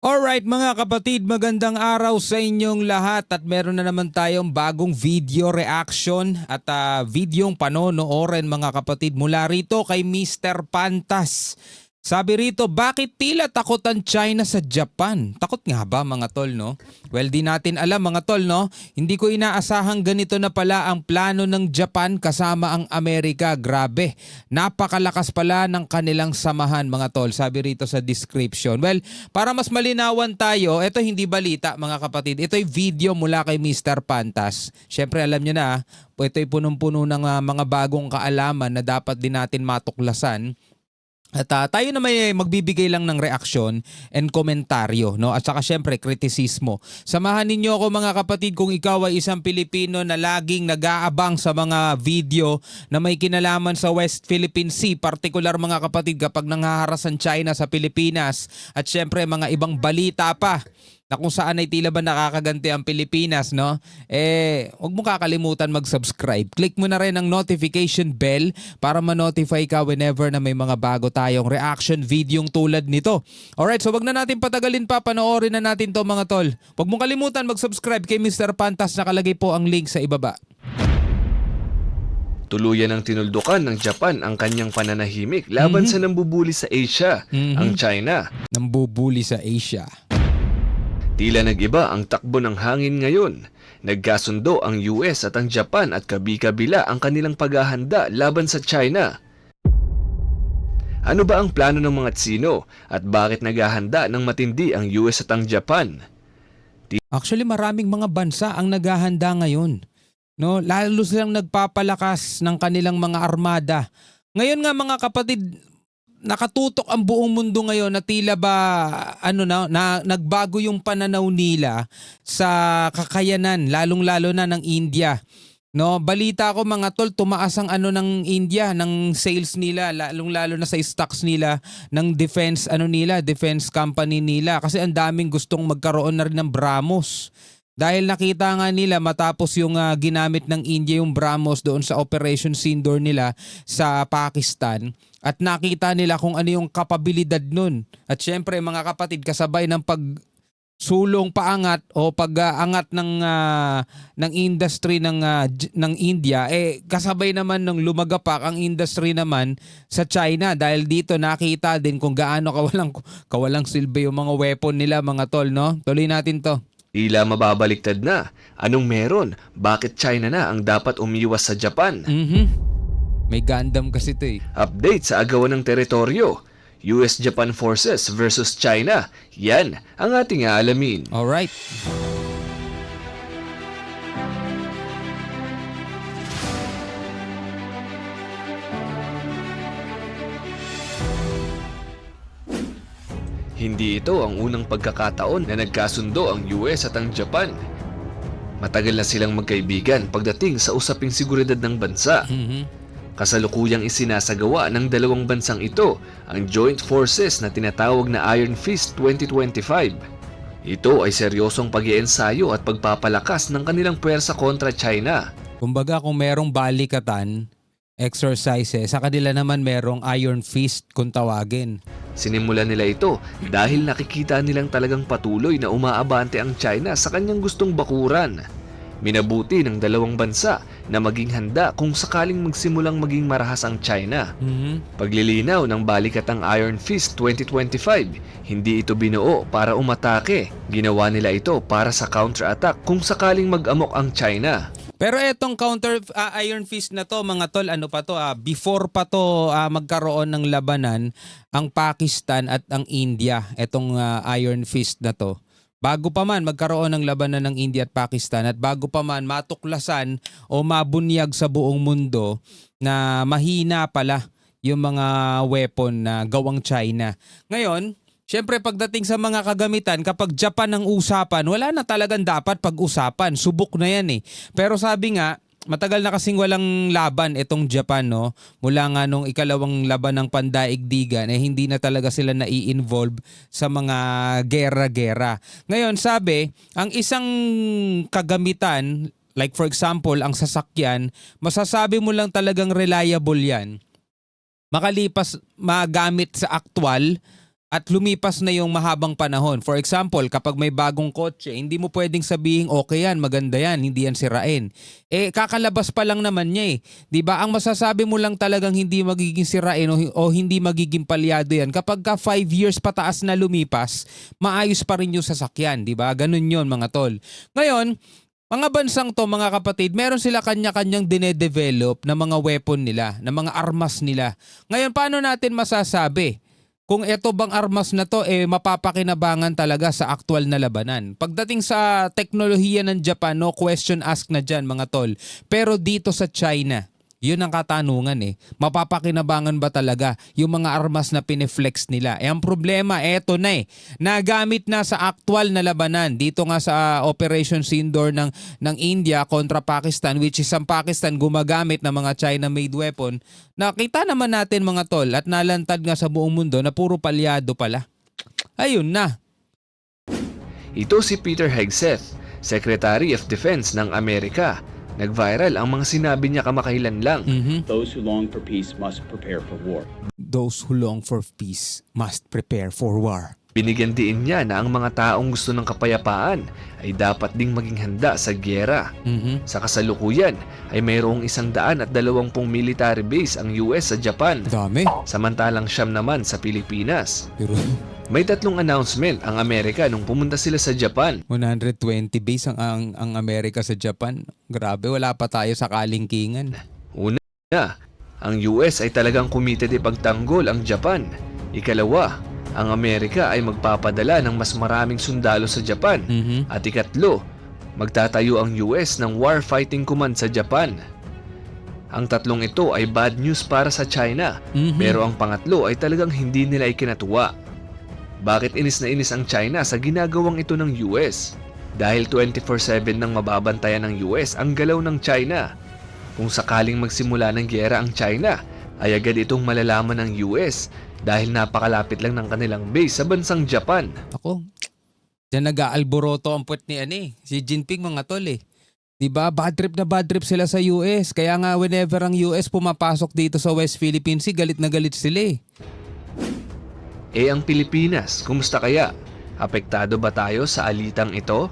Alright mga kapatid, magandang araw sa inyong lahat at meron na naman tayong bagong video reaction at videong panonoorin mga kapatid mula rito kay Mr. Pantas. Sabi rito, bakit tila takot ang China sa Japan? Takot nga ba mga tol, no? Well, di natin alam mga tol, no? Hindi ko inaasahang ganito na pala ang plano ng Japan kasama ang Amerika. Grabe, napakalakas pala ng kanilang samahan mga tol. Sabi rito sa description. Well, para mas malinawan tayo, ito hindi balita mga kapatid. Ito'y video mula kay Mr. Pantas. Syempre alam nyo na, ito'y punong-puno ng mga bagong kaalaman na dapat din natin matuklasan. At tayo na may magbibigay lang ng reaksyon and komentaryo, no? At saka syempre kritisismo. Samahan ninyo ako mga kapatid kung ikaw ay isang Pilipino na laging nag-aabang sa mga video na may kinalaman sa West Philippine Sea, partikular mga kapatid kapag nanghaharas ang China sa Pilipinas at syempre mga ibang balita pa na kung saan ay tila ba nakakaganti ang Pilipinas, no? Huwag mo kakalimutan mag-subscribe. Click mo na rin ang notification bell para ma-notify ka whenever na may mga bago tayong reaction video tulad nito. Alright, so wag na natin patagalin pa, panoorin na natin to mga tol. Huwag mong kalimutan mag-subscribe kay Mr. Pantas, nakalagay po ang link sa ibaba. Tuluyan ang tinuldukan ng Japan ang kanyang pananahimik laban sa nambubuli sa Asia, ang China. Nambubuli sa Asia. Tila nag-iba ang takbo ng hangin ngayon. Nagkasundo ang US at ang Japan at kabi-kabila ang kanilang paghahanda laban sa China. Ano ba ang plano ng mga Tsino at bakit naghahanda ng matindi ang US at ang Japan? Actually, maraming mga bansa ang naghahanda ngayon. No, lalo silang nagpapalakas ng kanilang mga armada. Ngayon nga mga kapatid, nakatutok ang buong mundo ngayon na tila ba nagbago yung pananaw nila sa kakayanan lalong-lalo na ng India. No, balita ko mga tol, tumaas ang ng India ng sales nila lalong-lalo na sa stocks nila ng defense company nila kasi ang daming gustong magkaroon na rin ng BrahMos. Dahil nakita nga nila matapos yung ginamit ng India yung BrahMos doon sa Operation Sindoor nila sa Pakistan at nakita nila kung ano yung kapabilidad nun. At syempre mga kapatid, kasabay ng pagsulong paangat o pag-angat ng industry ng India, kasabay naman ng lumagapak ang industry naman sa China dahil dito nakita din kung gaano kawalang silbi yung mga weapon nila mga tol, no? Tuloy natin to. Tila mababaliktad na. Anong meron? Bakit China na ang dapat umiwas sa Japan? May Gundam kasi ito eh. Update sa agawan ng teritoryo. US-Japan forces versus China. Yan ang ating aalamin. Alright. Hindi ito ang unang pagkakataon na nagkasundo ang US at ang Japan. Matagal na silang magkaibigan pagdating sa usaping seguridad ng bansa. Kasalukuyang isinasagawa ng dalawang bansang ito ang Joint Forces na tinatawag na Iron Fist 2025. Ito ay seryosong pag-iensayo at pagpapalakas ng kanilang puwersa kontra China. Kumbaga kung merong balikatan, exercises, sa kanila naman merong Iron Fist kung tawagin. Sinimulan nila ito dahil nakikita nilang talagang patuloy na umaabante ang China sa kanyang gustong bakuran. Minabuti ng dalawang bansa na maging handa kung sakaling magsimulang maging marahas ang China. Paglilinaw ng balikatang Iron Fist 2025, hindi ito binuo para umatake. Ginawa nila ito para sa counter-attack kung sakaling mag-amok ang China. Pero etong Iron Fist na to mga tol, before pa to magkaroon ng labanan ang Pakistan at ang India, etong Iron Fist na to. Bago pa man magkaroon ng labanan ng India at Pakistan at bago pa man matuklasan o mabunyag sa buong mundo na mahina pala yung mga weapon na gawang China. Ngayon, syempre pagdating sa mga kagamitan, kapag Japan ang usapan, wala na talagang dapat pag-usapan. Subok na yan eh. Pero sabi nga, matagal na kasing walang laban itong Japan, no? Mula nga nung ikalawang laban ng pandaigdigan, hindi na talaga sila nai-involve sa mga gera-gera. Ngayon, sabi, ang isang kagamitan, like for example, ang sasakyan, masasabi mo lang talagang reliable yan makalipas magamit sa aktwal at lumipas na yung mahabang panahon. For example, kapag may bagong kotse, hindi mo pwedeng sabihin, okay yan, maganda yan, hindi yan sirain. Kakalabas pa lang naman niya eh. 'Di ba? Ang masasabi mo lang talagang hindi magiging sirain o hindi magiging palyado yan kapag ka 5 years pataas na lumipas, maayos pa rin yung sasakyan. 'Di ba? Ganun yon mga tol. Ngayon, mga bansang to, mga kapatid, meron sila kanya-kanyang dinedevelop na mga weapon nila, na mga armas nila. Ngayon, paano natin masasabi kung ito bang armas na to mapapakinabangan talaga sa aktual na labanan? Pagdating sa teknolohiya ng Japan, no question asked na dyan mga tol. Pero dito sa China, yun ang katanungan mapapakinabangan ba talaga yung mga armas na pineflex nila? Ang problema, eto na nagamit na sa aktual na labanan. Dito nga sa Operation Sindoor ng India kontra Pakistan, which is ang Pakistan gumagamit ng mga China-made weapon. Nakita naman natin mga tol at nalantad nga sa buong mundo na puro palyado pala. Ayun na. Ito si Peter Hegseth, Secretary of Defense ng Amerika. Nag-viral ang mga sinabi niya kamakailan lang. Those who long for peace must prepare for war. Those who long for peace must prepare for war. Binigyan din niya na ang mga taong gusto ng kapayapaan ay dapat ding maging handa sa gyera. Sa kasalukuyan ay mayroong 120 military base ang US sa Japan. Dami. Samantalang siyam naman sa Pilipinas. Pero May 3 announcement ang Amerika nung pumunta sila sa Japan. 120 base ang Amerika sa Japan. Grabe, wala pa tayo sa kalingkingan. Una, ang US ay talagang committed ipagtanggol ang Japan. Ikalawa, ang Amerika ay magpapadala ng mas maraming sundalo sa Japan. At ikatlo, magtatayo ang US ng Warfighting Command sa Japan. Ang tatlong ito ay bad news para sa China, pero ang pangatlo ay talagang hindi nila ikinatuwa. Bakit inis na inis ang China sa ginagawang ito ng US? Dahil 24/7 nang mababantayan ng US ang galaw ng China. Kung sakaling magsimula ng gyera ang China, ay agad itong malalaman ng US dahil napakalapit lang ng kanilang base sa bansang Japan. Ako, dyan nag-aalboroto ang puwet ni si Jinping mga tol Diba? Bad trip na bad trip sila sa US. Kaya nga whenever ang US pumapasok dito sa West Philippine Sea, galit na galit sila Ang Pilipinas, kumusta kaya? Apektado ba tayo sa alitang ito?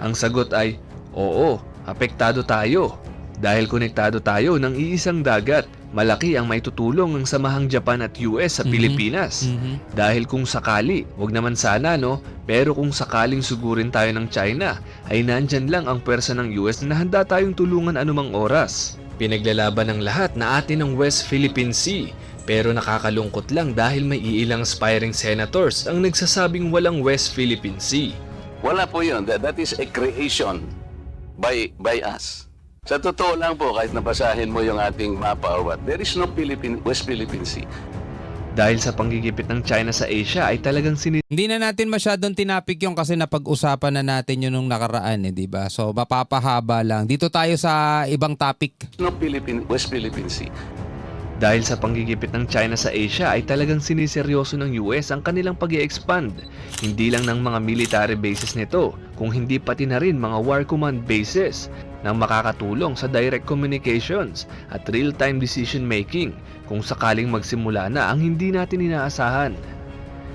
Ang sagot ay, oo, apektado tayo. Dahil konektado tayo ng iisang dagat, malaki ang maitutulong ng samahang Japan at US sa Pilipinas. Dahil kung sakali, wag naman sana pero kung sakaling sugurin tayo ng China, ay nandyan lang ang pwersa ng US na handa tayong tulungan anumang oras. Pinaglalaban ng lahat na atin ang West Philippine Sea. Pero nakakalungkot lang dahil may iilang aspiring senators ang nagsasabing walang West Philippine Sea. Wala po yun. That is a creation by us. Sa totoo lang po, kahit nabasahin mo yung ating mapa or what, there is no West Philippine Sea. Dahil sa panggigipit ng China sa Asia ay talagang Hindi na natin masyadong tinapik yung kasi napag-usapan na natin yun nung nakaraan diba? So mapapahaba lang. Dito tayo sa ibang topic. No West Philippine Sea. Dahil sa panggigipit ng China sa Asia ay talagang siniseryoso ng US ang kanilang pag-i-expand. Hindi lang ng mga military bases nito, kung hindi pati na rin mga war command bases na makakatulong sa direct communications at real-time decision making kung sakaling magsimula na ang hindi natin inaasahan.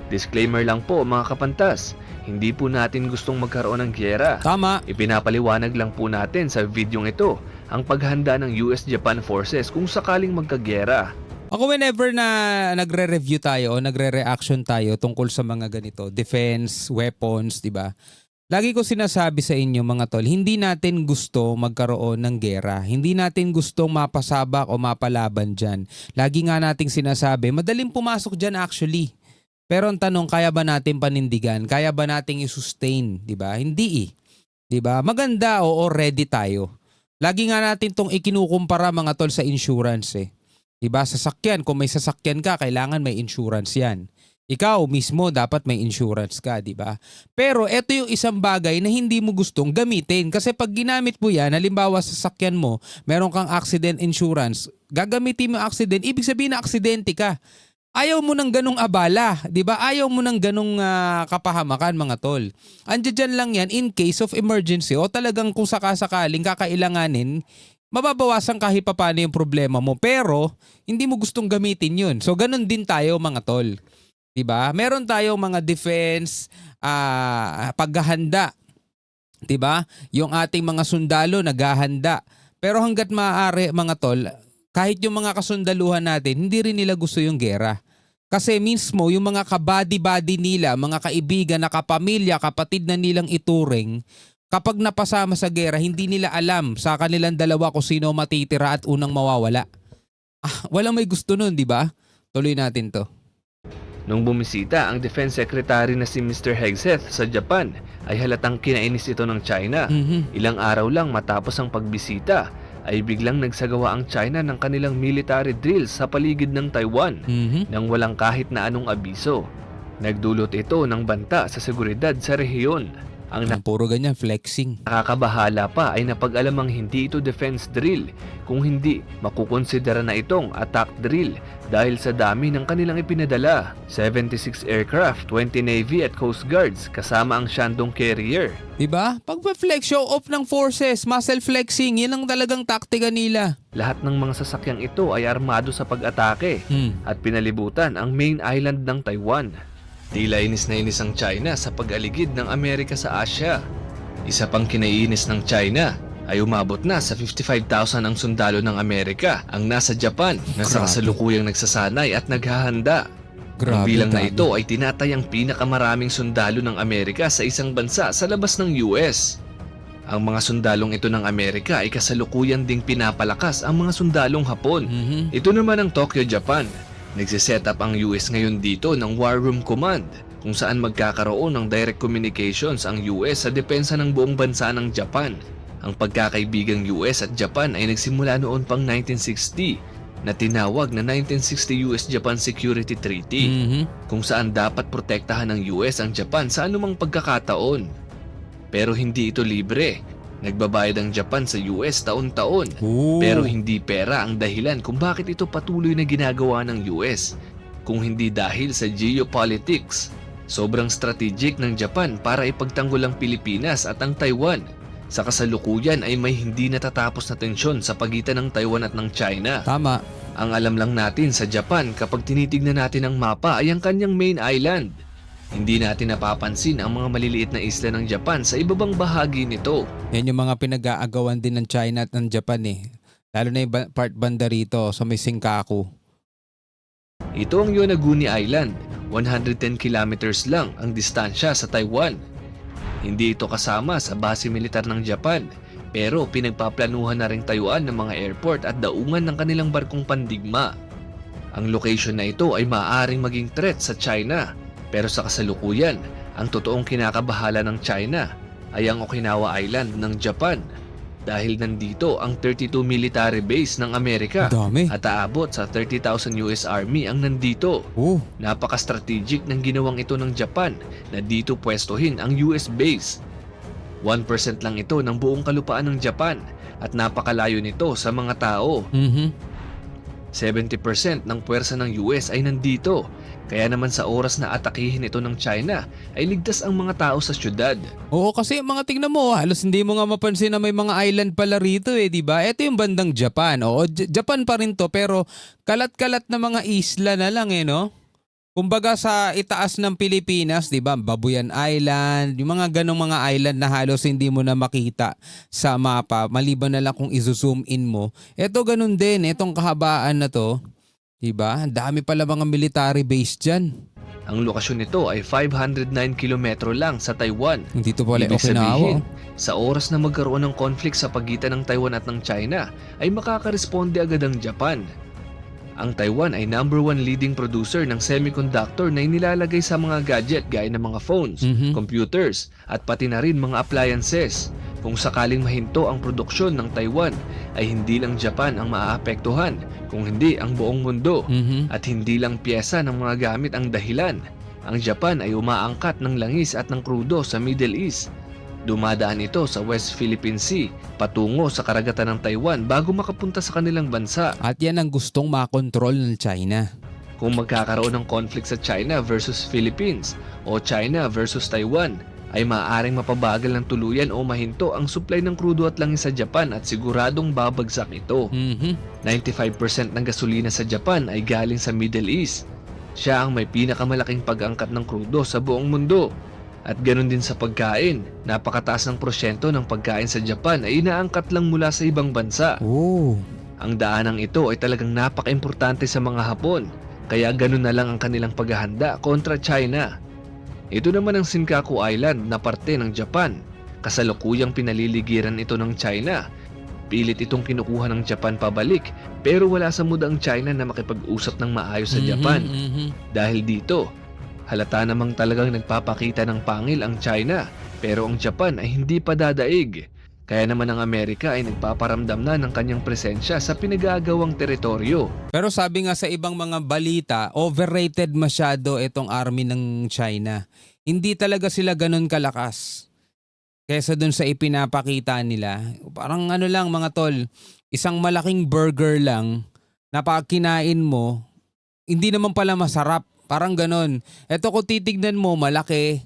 Disclaimer lang po mga kapantas, hindi po natin gustong magkaroon ng gyera. Tama. Ipinapaliwanag lang po natin sa videong ito ang paghanda ng US-Japan forces kung sakaling magkagyera. Ako whenever na nagre-review tayo o nagre-reaction tayo tungkol sa mga ganito, defense, weapons, diba? Lagi ko sinasabi sa inyo mga tol, hindi natin gusto magkaroon ng gera. Hindi natin gustong mapasabak o mapalaban dyan. Lagi nga nating sinasabi, madaling pumasok dyan actually. Pero ang tanong, kaya ba natin panindigan? Kaya ba nating i-sustain? Diba? Hindi Diba? Maganda, oo, ready tayo. Lagi nga natin itong ikinukumpara mga tol sa insurance Diba? Sasakyan, kung may sasakyan ka, kailangan may insurance yan. Ikaw mismo dapat may insurance ka, diba? Pero ito yung isang bagay na hindi mo gustong gamitin. Kasi pag ginamit mo yan, halimbawa sa sasakyan mo, meron kang accident insurance, gagamitin mo accident, ibig sabihin na aksidente ka. Ayaw mo ng ganong abala, di ba? Ayaw mo ng ganong kapahamakan mga tol. Andiyan dyan lang yan in case of emergency o talagang kung sakasakaling kakailanganin, mababawasan kahit pa paano yung problema mo. Pero hindi mo gustong gamitin yun. So ganun din tayo mga tol. 'Diba? Meron tayong mga defense paghahanda. 'Diba? Yung ating mga sundalo naghahanda. Pero hangga't maaari mga tol, kahit yung mga kasundaluhan natin, hindi rin nila gusto yung gera. Kasi mismo yung mga kabady-bady nila, mga kaibigan, nakapamilya, kapatid na nilang ituring, kapag napasama sa gera, hindi nila alam sa kanilang dalawa kung sino matitira at unang mawawala. Walang may gusto nun, di ba? Tuloy natin to. Nung bumisita ang Defense Secretary na si Mr. Hegseth sa Japan, ay halatang kinainis ito ng China. Ilang araw lang matapos ang pagbisita, ay biglang nagsagawa ang China ng kanilang military drills sa paligid ng Taiwan nang walang kahit na anong abiso. Nagdulot ito ng banta sa seguridad sa rehiyon. Ang Puro ganyan, flexing. nakakabahala pa ay napag-alamang hindi ito defense drill, kung hindi makukonsidera na itong attack drill dahil sa dami ng kanilang ipinadala. 76 aircraft, 20 Navy at Coast Guards kasama ang Shandong carrier. Diba? Pag-flex, show off ng forces, muscle flexing, yan ang talagang taktika nila. Lahat ng mga sasakyang ito ay armado sa pag-atake at pinalibutan ang main island ng Taiwan. Tila inis na inis ang China sa pag-aligid ng Amerika sa Asia. Isa pang kinainis ng China ay umabot na sa 55,000 ang sundalo ng Amerika ang nasa Japan na sa kasalukuyang nagsasanay at naghahanda. Ang bilang na ito ay tinatayang pinakamaraming sundalo ng Amerika sa isang bansa sa labas ng US. Ang mga sundalong ito ng Amerika ay kasalukuyan ding pinapalakas ang mga sundalong Hapon. Ito naman ang Tokyo, Japan. Nagsiset up ang US ngayon dito ng War Room Command kung saan magkakaroon ng direct communications ang US sa depensa ng buong bansa ng Japan. Ang pagkakaibigang US at Japan ay nagsimula noon pang 1960 na tinawag na 1960 US-Japan Security Treaty kung saan dapat protektahan ng US ang Japan sa anumang pagkakataon. Pero hindi ito libre. Nagbabayad ang Japan sa US taon-taon. Pero hindi pera ang dahilan kung bakit ito patuloy na ginagawa ng US. Kung hindi dahil sa geopolitics. Sobrang strategic ng Japan para ipagtanggol ang Pilipinas at ang Taiwan. Sa kasalukuyan ay may hindi natatapos na tensyon sa pagitan ng Taiwan at ng China. Tama. Ang alam lang natin sa Japan kapag tinitignan natin ang mapa ay ang kanyang main island. Hindi natin napapansin ang mga maliliit na isla ng Japan sa ibabang bahagi nito. Yan yung mga pinag-aagawan din ng China at ng Japan eh. Lalo na yung part banda rito sa may Senkaku. Ito ang Yonaguni Island. 110 kilometers lang ang distansya sa Taiwan. Hindi ito kasama sa base militar ng Japan, pero pinagpaplanuhan na ring tayuan ng mga airport at daungan ng kanilang barkong pandigma. Ang location na ito ay maaaring maging threat sa China. Pero sa kasalukuyan, ang totoong kinakabahala ng China ay ang Okinawa Island ng Japan dahil nandito ang 32 military base ng Amerika Dami. at aabot sa 30,000 US Army ang nandito. Napaka-strategic ng ginawang ito ng Japan na dito pwestuhin ang US base. 1% lang ito ng buong kalupaan ng Japan at napakalayo nito sa mga tao. 70% ng puwersa ng US ay nandito. Kaya naman sa oras na atakihin ito ng China, ay ligtas ang mga tao sa syudad. Oo, kasi mga tingnan mo, halos hindi mo nga mapansin na may mga island pala rito eh, di ba? Ito yung bandang Japan. Oo, Japan pa rin to, pero kalat-kalat na mga isla na lang eh, no? Kumbaga sa itaas ng Pilipinas, di ba? Babuyan Island, yung mga ganong mga island na halos hindi mo na makita sa mapa, maliban na lang kung izo-zoom in mo. Ito ganun din, itong kahabaan na to, di ba? Ang dami pala mga military base dyan. Ang lokasyon nito ay 509 kilometro lang sa Taiwan. Dito pala Ibig Okinawa. sabihin, sa oras na magkaroon ng conflict sa pagitan ng Taiwan at ng China, ay makakaresponde agad ang Japan. Ang Taiwan ay #1 leading producer ng semiconductor na inilalagay sa mga gadget gaya ng mga phones, computers, at pati na rin mga appliances. Kung sakaling mahinto ang produksyon ng Taiwan, ay hindi lang Japan ang maaapektuhan, kung hindi ang buong mundo. At hindi lang piyesa ng mga gamit ang dahilan. Ang Japan ay umaangkat ng langis at ng krudo sa Middle East. Dumadaan ito sa West Philippine Sea patungo sa karagatan ng Taiwan bago makapunta sa kanilang bansa. At yan ang gustong makontrol ng China. Kung magkakaroon ng conflict sa China versus Philippines o China versus Taiwan, ay maaaring mapabagal ng tuluyan o mahinto ang supply ng krudo at langis sa Japan at siguradong babagsak ito. 95% ng gasolina sa Japan ay galing sa Middle East. Siya ang may pinakamalaking pag-angkat ng krudo sa buong mundo. At ganoon din sa pagkain, napakataas ng porsyento ng pagkain sa Japan ay inaangkat lang mula sa ibang bansa. Oh. Ang daanang ito ay talagang napaka-importante sa mga Hapon, kaya ganoon na lang ang kanilang paghahanda kontra China. Ito naman ang Senkaku Island na parte ng Japan. Kasalukuyang pinaliligiran ito ng China. Pilit itong kinukuha ng Japan pabalik, pero wala sa mood ang China na makipag-usap ng maayos sa Japan. Dahil dito, halata namang talagang nagpapakita ng pangil ang China, pero ang Japan ay hindi pa dadaig. Kaya naman ang Amerika ay nagpaparamdam na ng kanyang presensya sa pinag-aagawang teritoryo. Pero sabi nga sa ibang mga balita, overrated masyado itong army ng China. Hindi talaga sila ganun kalakas kesa dun sa ipinapakita nila. Parang ano lang mga tol, isang malaking burger lang na pag kinain mo, hindi naman pala masarap. Parang ganun. Eto kung titignan mo, malaki,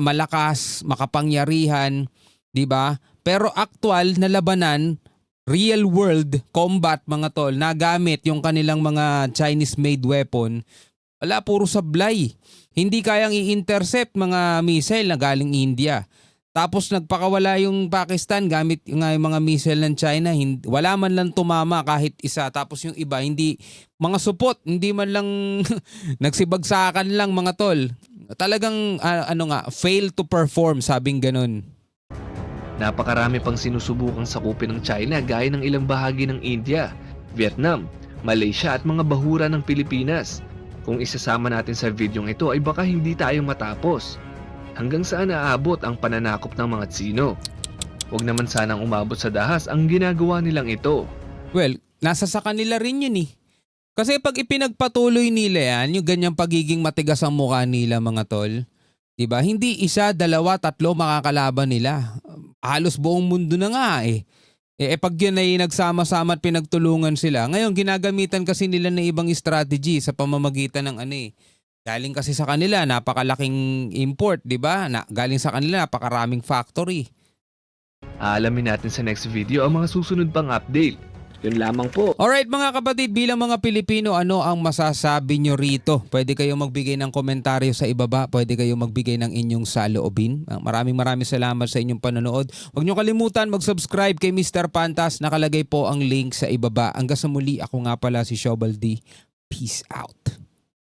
malakas, makapangyarihan, di ba? Pero actual na labanan, real world combat mga tol, nagamit yung kanilang mga Chinese-made weapon, wala, puro sablay. Hindi kayang i-intercept mga missile na galing India. Tapos nagpakawala yung Pakistan gamit nga yung mga missile ng China. Wala man lang tumama kahit isa. Tapos yung iba, hindi, mga supot, hindi man lang nagsibagsakan lang mga tol. Talagang fail to perform, sabing ganun. Napakarami pang sinusubukang sakupin ng China gaya ng ilang bahagi ng India, Vietnam, Malaysia at mga bahura ng Pilipinas. Kung isasama natin sa videong ito ay baka hindi tayo matapos. Hanggang saan aabot ang pananakop ng mga Tsino? Huwag naman sanang umabot sa dahas ang ginagawa nilang ito. Well, nasa sa kanila rin yun eh. Kasi pag ipinagpatuloy nila yan, yung ganyang pagiging matigas ang mukha nila mga tol, diba? Hindi isa, dalawa, tatlo makakalaban nila. Halos buong mundo na nga eh. Pag yun ay nagsama-sama at pinagtulungan sila, ngayon ginagamitan kasi nila ng ibang strategy sa pamamagitan ng galing kasi sa kanila, napakalaking import, di ba? Galing sa kanila, napakaraming factory. Aalamin natin sa next video ang mga susunod pang update. Yun lamang po. Alright mga kapatid, bilang mga Pilipino, ano ang masasabi nyo rito? Pwede kayong magbigay ng komentaryo sa ibaba. Pwede kayong magbigay ng inyong saloobin. Maraming salamat sa inyong panonood. Huwag nyo kalimutan mag-subscribe kay Mr. Pantas. Nakalagay po ang link sa ibaba. Hanggang sa muli, ako nga pala si Shobal D. Peace out.